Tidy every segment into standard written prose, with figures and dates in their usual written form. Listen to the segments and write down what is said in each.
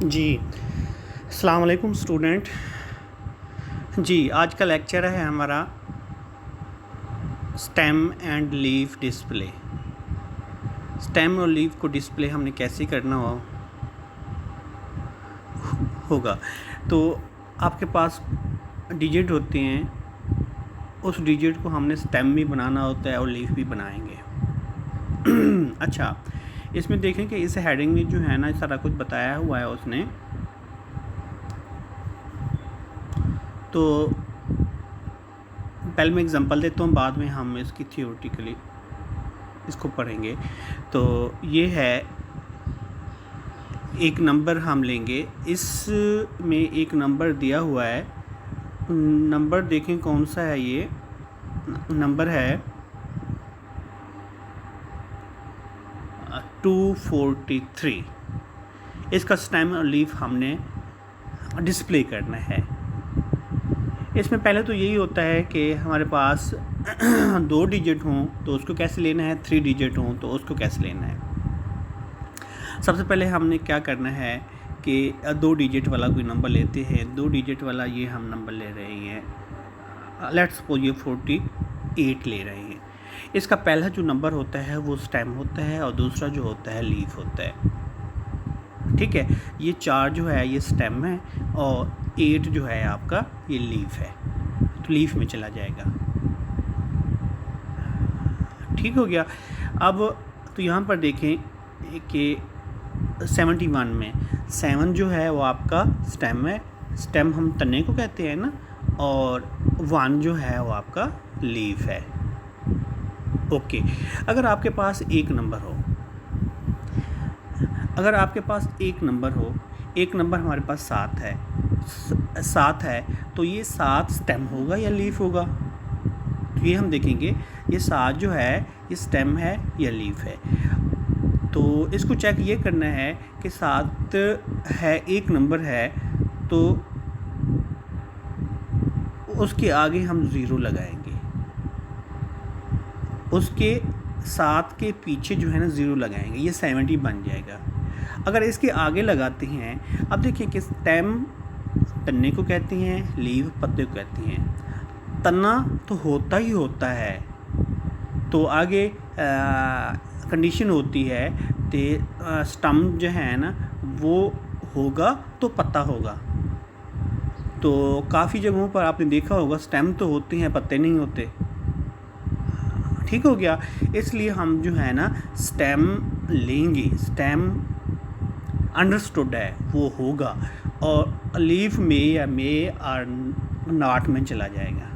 जी, अस्सलाम वालेकुम स्टूडेंट। जी, आज का लेक्चर है हमारा stem and leaf display. Stem और लीफ को डिस्प्ले हमने कैसे करना होगा। तो आपके पास डिजिट होते हैं, उस डिजिट को हमने स्टेम भी बनाना होता है और लीफ भी बनाएंगे। अच्छा, इसमें देखें कि इस हेडिंग में जो है ना सारा कुछ बताया हुआ है उसने। तो पहले मैं एग्जांपल देता हूँ, बाद में हम इसकी थियोरेटिकली इसको पढ़ेंगे। तो ये है एक नंबर हम लेंगे, इसमें एक नंबर दिया हुआ है। नंबर देखें कौन सा है, ये नंबर है 243। इसका स्टेम और लीफ हमने डिस्प्ले करना है। इसमें पहले तो यही होता है कि हमारे पास 2 डिजिट हों तो उसको कैसे लेना है, 3 डिजिट हों तो उसको कैसे लेना है। सबसे पहले हमने क्या करना है कि 2 डिजिट वाला कोई नंबर लेते हैं। 2 डिजिट वाला ये हम नंबर ले रहे हैं, लेट्स सपोज ये 48 ले रहे हैं। इसका पहला जो नंबर होता है वो स्टेम होता है और दूसरा जो होता है लीफ होता है। ठीक है, ये 4 जो है ये स्टेम है और 8 जो है आपका ये लीफ है, तो लीफ में चला जाएगा। ठीक हो गया। अब तो यहाँ पर देखें कि 71 में 7 जो है वो आपका स्टेम है, स्टेम हम तने को कहते हैं ना, और 1 जो है वो आपका लीफ है। ओके, अगर आपके पास एक नंबर हो, एक नंबर हमारे पास 7 है, तो ये 7 स्टेम होगा या लीफ होगा। तो ये हम देखेंगे, ये 7 जो है ये स्टेम है या लीफ है। तो इसको चेक ये करना है कि 7 है, एक नंबर है, तो उसके आगे हम 0 लगाएंगे, उसके 7 के पीछे जो है ना 0 लगाएंगे, ये 70 बन जाएगा। अगर इसके आगे लगाते हैं, अब देखिए कि स्टेम तन्ने को कहते हैं, लीफ पत्ते को कहते हैं। तना तो होता ही होता है, तो आगे कंडीशन होती है कि स्टम जो है ना वो होगा तो पत्ता होगा। तो काफ़ी जगहों पर आपने देखा होगा स्टेम तो होते हैं, पत्ते नहीं होते। ठीक हो गया, इसलिए हम जो है ना स्टेम लेंगे, स्टेम अंडरस्टूड है वो होगा और लीफ में और नॉट में चला जाएगा।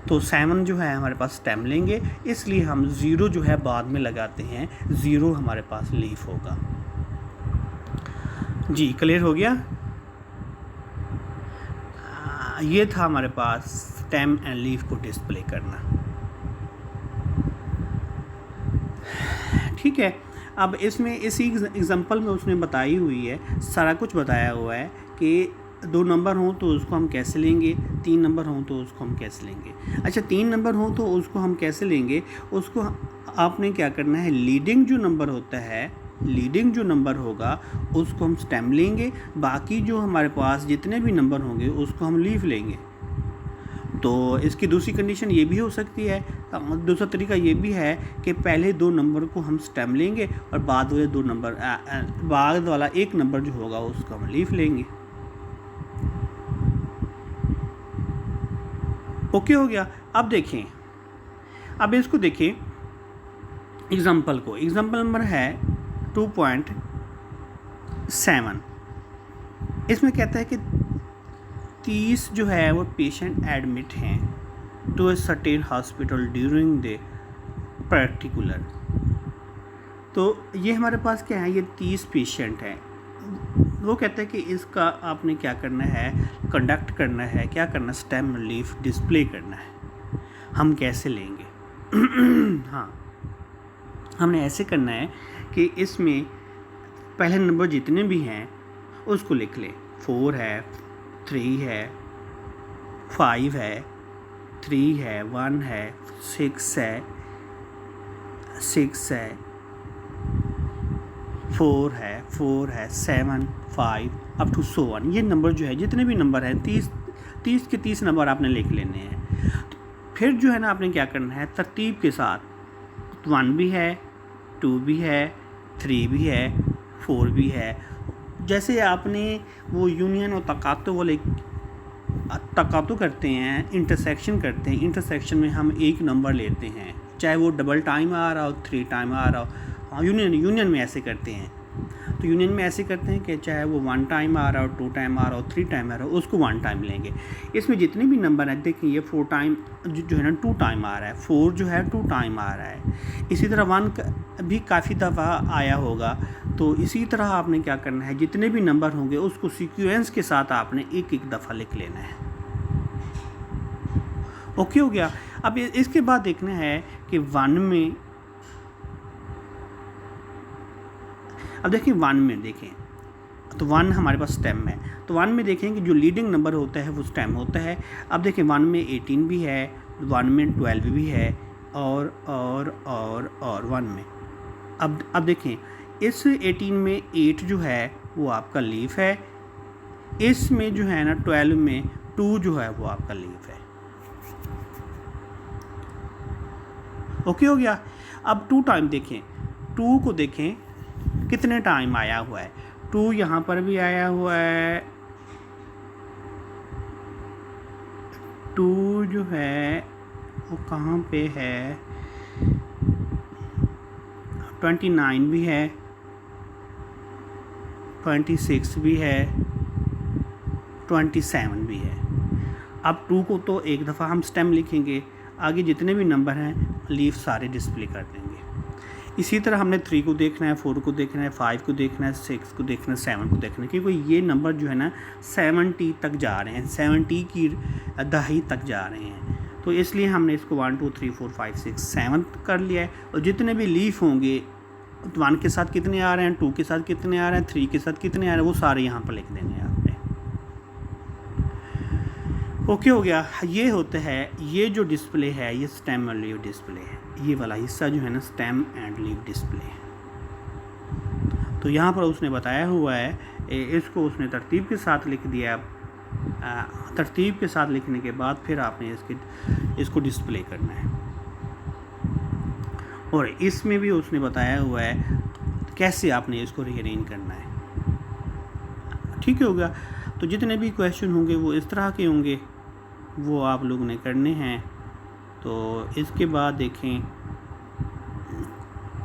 तो 7 जो है हमारे पास स्टेम लेंगे, इसलिए हम 0 जो है बाद में लगाते हैं, 0 हमारे पास लीफ होगा। जी, क्लियर हो गया। ये था हमारे पास स्टेम एंड लीफ को डिस्प्ले करना। ठीक है, अब इसमें इसी एग्जांपल में उसने बताई हुई है, सारा कुछ बताया हुआ है कि 2 नंबर हों तो उसको हम कैसे लेंगे, 3 नंबर हों तो उसको हम कैसे लेंगे। अच्छा, 3 नंबर हों तो उसको हम कैसे लेंगे, उसको आपने क्या करना है, लीडिंग जो नंबर होता है, लीडिंग जो नंबर होगा उसको हम स्टेम लेंगे, बाकी जो हमारे पास जितने भी नंबर होंगे उसको हम लीफ लेंगे। तो इसकी दूसरी कंडीशन ये भी हो सकती है, दूसरा तरीका ये भी है कि पहले 2 नंबर को हम स्टेम लेंगे और बाद वाला एक नंबर जो होगा उसको हम लीफ लेंगे। ओके हो गया। अब देखें, अब इसको देखें एग्जाम्पल को। एग्जाम्पल नंबर है 2.7। इसमें कहता है कि 30 जो है वो पेशेंट एडमिट हैं to a certain hospital during the particular. तो ये हमारे पास क्या है, ये 30 पेशेंट हैं। वो कहता है कि इसका आपने क्या करना है, कंडक्ट करना है, क्या करना, स्टेम लीफ डिस्प्ले करना है। हम कैसे लेंगे? हाँ, हमने ऐसे करना है कि इसमें पहले नंबर जितने भी हैं उसको लिख लें। 4 है, 3 है, 5 है, 3 है, 1 है, 6 है, 4 है 7 5 अप टू सो वन। ये नंबर जो है जितने भी नंबर हैं 30 के 30 नंबर आपने लिख लेने हैं। तो फिर जो है ना आपने क्या करना है, तरतीब के साथ 1 भी है, 2 भी है, 3 भी है, 4 भी है। जैसे आपने वो यूनियन और तकातु वाले तकातु करते हैं, इंटरसेक्शन करते हैं, इंटरसेक्शन में हम एक नंबर लेते हैं, चाहे वो डबल टाइम आ रहा हो, 3 टाइम आ रहा हो। यूनियन में ऐसे करते हैं। तो यूनियन में ऐसे करते हैं कि चाहे वो 1 टाइम आ रहा हो, 2 टाइम आ रहा हो, 3 टाइम आ रहा हो, उसको 1 टाइम लेंगे। इसमें जितने भी नंबर हैं देखिए, ये 4 टाइम जो है ना 2 टाइम आ रहा है, 4 जो है 2 टाइम आ रहा है। इसी तरह 1 भी काफ़ी दफ़ा आया होगा। तो इसी तरह आपने क्या करना है, जितने भी नंबर होंगे उसको सीक्वेंस के साथ आपने एक एक दफ़ा लिख लेना है। ओके हो गया। अब इसके बाद देखना है कि 1 में, अब देखिए 1 में देखें तो 1 हमारे पास स्टेम है। तो 1 में देखें कि जो लीडिंग नंबर होता है वो स्टेम होता है। अब देखें 1 में 18 भी है, 1 में 12 भी है, और 1 में अब देखें इस 18 में 8 जो है वो आपका लीफ है। इसमें जो है ना 12 में 2 जो है वो आपका लीफ है। ओके हो गया। अब 2 टाइम देखें, 2 को देखें कितने टाइम आया हुआ है। 2 यहाँ पर भी आया हुआ है। 2 जो है वो कहाँ पे है, 29 भी है, 26 भी है, 27 भी है। अब 2 को तो एक दफ़ा हम स्टेम लिखेंगे, आगे जितने भी नंबर हैं लीफ सारे डिस्प्ले कर देंगे। इसी तरह हमने 3 को देखना है, 4 को देखना है, 5 को देखना है, 6 को देखना है, 7 को देखना है, क्योंकि ये नंबर जो है ना 70 तक जा रहे हैं, 70 की दहाई तक जा रहे हैं। तो इसलिए हमने इसको 1 2 3 4 5 6 7 कर लिया है। और जितने भी लीफ होंगे 1 के साथ कितने आ रहे हैं, 2 के साथ कितने आ रहे हैं, 3 के साथ कितने आ रहे हैं, वो सारे यहाँ पर लिख देने हैं आपने। ओके हो गया। ये होता है, ये जो डिस्प्ले है ये स्टेम और लीफ डिस्प्ले है। ये वाला हिस्सा जो है ना स्टेम एंड लीफ डिस्प्ले है। तो यहाँ पर उसने बताया हुआ है, इसको उसने तरतीब के साथ लिख दिया। तरतीब के साथ लिखने के बाद फिर आपने इसको डिस्प्ले करना है। और इसमें भी उसने बताया हुआ है कैसे आपने इसको रीअरेंज करना है। ठीक हो गया। तो जितने भी क्वेश्चन होंगे वो इस तरह के होंगे, वो आप लोगों ने करने हैं। तो इसके बाद देखें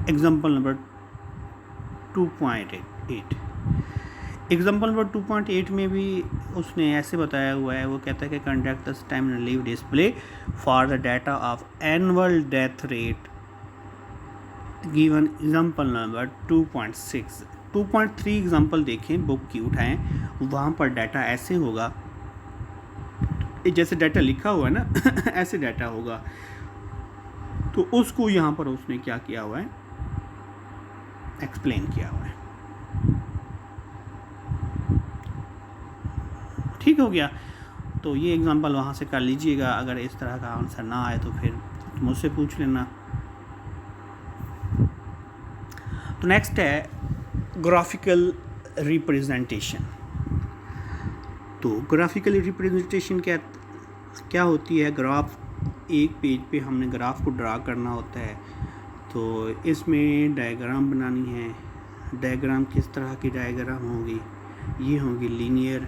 एग्जाम्पल नंबर 2.8। एग्जाम्पल नंबर 2.8 में भी उसने ऐसे बताया हुआ है, वो कहता है कि conduct the stem and leaf display for the data of annual death rate given. Example number 2.6। 2.3 example देखें, बुक की उठाएं, वहाँ पर डाटा ऐसे होगा, जैसे डाटा लिखा हुआ है ना ऐसे डाटा होगा। तो उसको यहाँ पर उसने क्या किया हुआ है, एक्सप्लेन किया हुआ है। ठीक हो गया। तो ये एग्जांपल वहाँ से कर लीजिएगा। अगर इस तरह का आंसर ना आए तो फिर मुझसे पूछ लेना। तो नेक्स्ट है ग्राफिकल रिप्रेजेंटेशन। तो ग्राफिकल रिप्रेजेंटेशन क्या होती है, ग्राफ, एक पेज पे हमने ग्राफ को ड्रा करना होता है। तो इसमें डायग्राम बनानी है। डायग्राम किस तरह की डायग्राम होगी, ये होगी लीनियर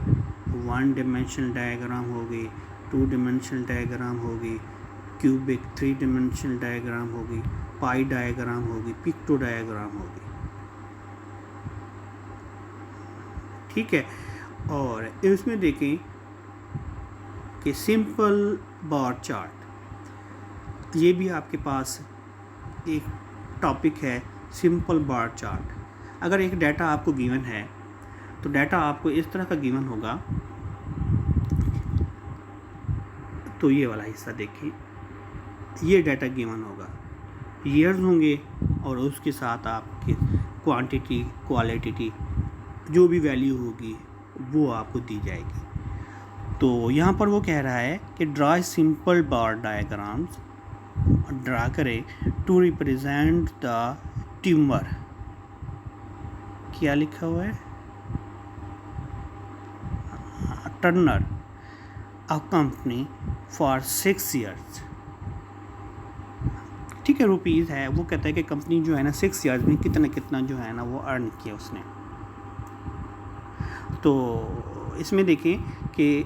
1 डिमेंशनल डायग्राम होगी, 2 डिमेंशनल डायग्राम होगी, क्यूबिक 3 डिमेंशनल डायग्राम होगी, पाई डायग्राम होगी, पिक्टो डायग्राम होगी। ठीक है। और इसमें देखें कि सिंपल बार चार्ट, ये भी आपके पास एक टॉपिक है, सिंपल बार चार्ट। अगर एक डाटा आपको गिवन है तो डाटा आपको इस तरह का गिवन होगा। तो ये वाला हिस्सा देखिए, ये डाटा गिवन होगा, ईयर्स होंगे और उसके साथ आपके क्वांटिटी, क्वालिटी, जो भी वैल्यू होगी वो आपको दी जाएगी। तो यहाँ पर वो कह रहा है कि ड्रा सिंपल बार डायग्राम्स, ड्रा करें टू रिप्रेजेंट द ट्यूमर क्या लिखा हुआ है, Turner a company for 6 years. ठीक है, रुपीज़ है, वो कहता है कि कंपनी जो है ना 6 ईयर्स में कितना कितना जो है ना वो अर्न किया उसने। तो इसमें देखें कि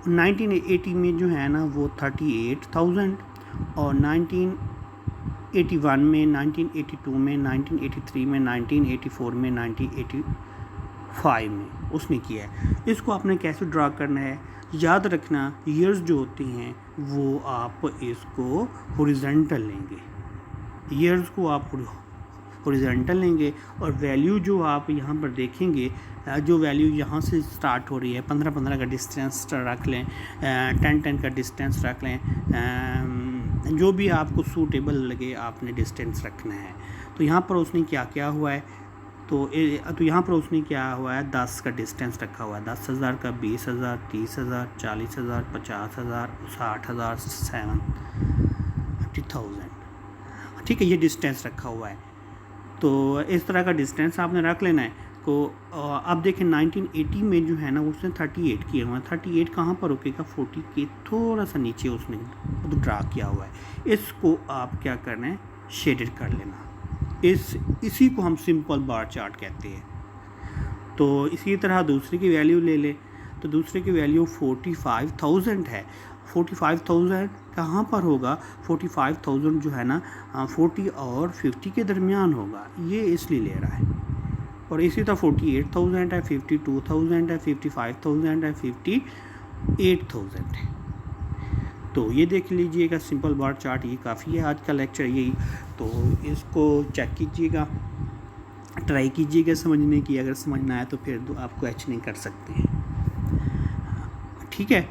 1980 में जो है ना वो 38,000, और 1981 में, 1982 में, 1983 में, 1984 में, 1985 में उसने किया है। इसको आपने कैसे ड्रा करना है, याद रखना ईयर्स जो होते हैं वो आप इसको हॉरिजॉन्टल लेंगे, ईयर्स को आप हॉरिजॉन्टल लेंगे, और वैल्यू जो आप यहाँ पर देखेंगे, जो वैल्यू यहाँ से स्टार्ट हो रही है 15-15 का डिस्टेंस रख लें, 10-10 का डिस्टेंस रख लें, जो भी आपको सूटेबल लगे आपने डिस्टेंस रखना है। तो यहाँ पर उसने क्या क्या हुआ है, तो यहाँ पर उसने क्या हुआ है 10 का डिस्टेंस रखा हुआ है, 10,000 का, 20,000, 30,000, 40,000, 50,000, 60,000, 70,000। ठीक है, ये डिस्टेंस रखा हुआ है। तो इस तरह का डिस्टेंस आपने रख लेना है। तो अब देखें 1980 में जो है ना उसने 38 किया हुआ है। 38 कहाँ पर रुकेगा, 40 के थोड़ा सा नीचे उसने तो ड्रा किया हुआ है। इसको आप क्या करना है, शेडेड कर लेना। इसी को हम सिंपल बार चार्ट कहते हैं। तो इसी तरह दूसरे की वैल्यू ले ले, तो दूसरे की वैल्यू 45,000 है। 45,000 कहाँ पर होगा, 45,000 जो है ना 40 और 50 के दरमियान होगा, ये इसलिए ले रहा है। और इसी तरह 48,000 है, 52,000 है, 55,000 है, 58,000 है। तो ये देख लीजिएगा सिंपल बार चार्ट, ये काफ़ी है आज का लेक्चर यही। तो इसको चेक कीजिएगा, ट्राई कीजिएगा समझने की, अगर समझना है तो फिर आप क्वेश्चनिंग कर सकते हैं। ठीक है,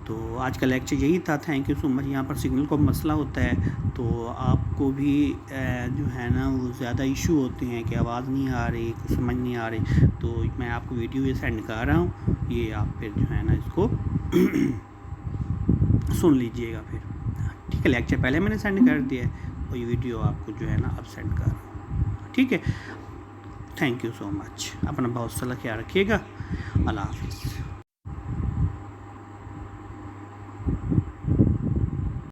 तो आज का लेक्चर यही था। Thank you so much. यहाँ पर सिग्नल का मसला होता है, तो आपको भी जो है ना वो ज़्यादा इशू होते हैं कि आवाज़ नहीं आ रही, कुछ समझ नहीं आ रही, तो मैं आपको वीडियो ये सेंड कर रहा हूँ, ये आप फिर जो है ना इसको सुन लीजिएगा फिर। ठीक है, लेक्चर पहले मैंने सेंड कर दिया है और ये वीडियो आपको जो है ना अब सेंड कर रहा हूँ। ठीक है, थैंक यू सो मच। अपना बहुत सारा ख्याल रखिएगा। अल्लाह हाफिज़।